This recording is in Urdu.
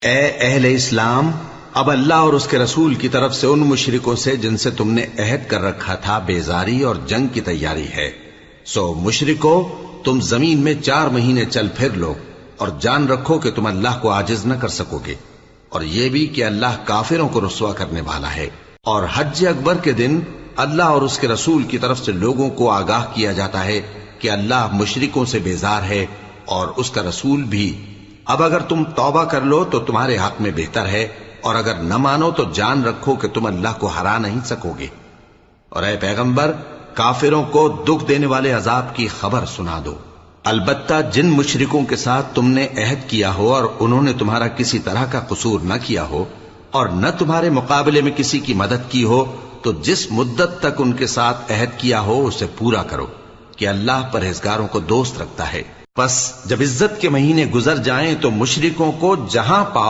اے اہل اسلام، اب اللہ اور اس کے رسول کی طرف سے ان مشرکوں سے جن سے تم نے عہد کر رکھا تھا بیزاری اور جنگ کی تیاری ہے۔ سو مشرکو، تم زمین میں 4 مہینے چل پھر لو اور جان رکھو کہ تم اللہ کو عاجز نہ کر سکو گے، اور یہ بھی کہ اللہ کافروں کو رسوا کرنے والا ہے۔ اور حج اکبر کے دن اللہ اور اس کے رسول کی طرف سے لوگوں کو آگاہ کیا جاتا ہے کہ اللہ مشرکوں سے بیزار ہے اور اس کا رسول بھی۔ اب اگر تم توبہ کر لو تو تمہارے حق میں بہتر ہے، اور اگر نہ مانو تو جان رکھو کہ تم اللہ کو ہرا نہیں سکو گے۔ اور اے پیغمبر، کافروں کو دکھ دینے والے عذاب کی خبر سنا دو۔ البتہ جن مشرکوں کے ساتھ تم نے عہد کیا ہو اور انہوں نے تمہارا کسی طرح کا قصور نہ کیا ہو اور نہ تمہارے مقابلے میں کسی کی مدد کی ہو، تو جس مدت تک ان کے ساتھ عہد کیا ہو اسے پورا کرو، کہ اللہ پرہیزگاروں کو دوست رکھتا ہے۔ پس جب عزت کے مہینے گزر جائیں تو مشرکوں کو جہاں پاؤ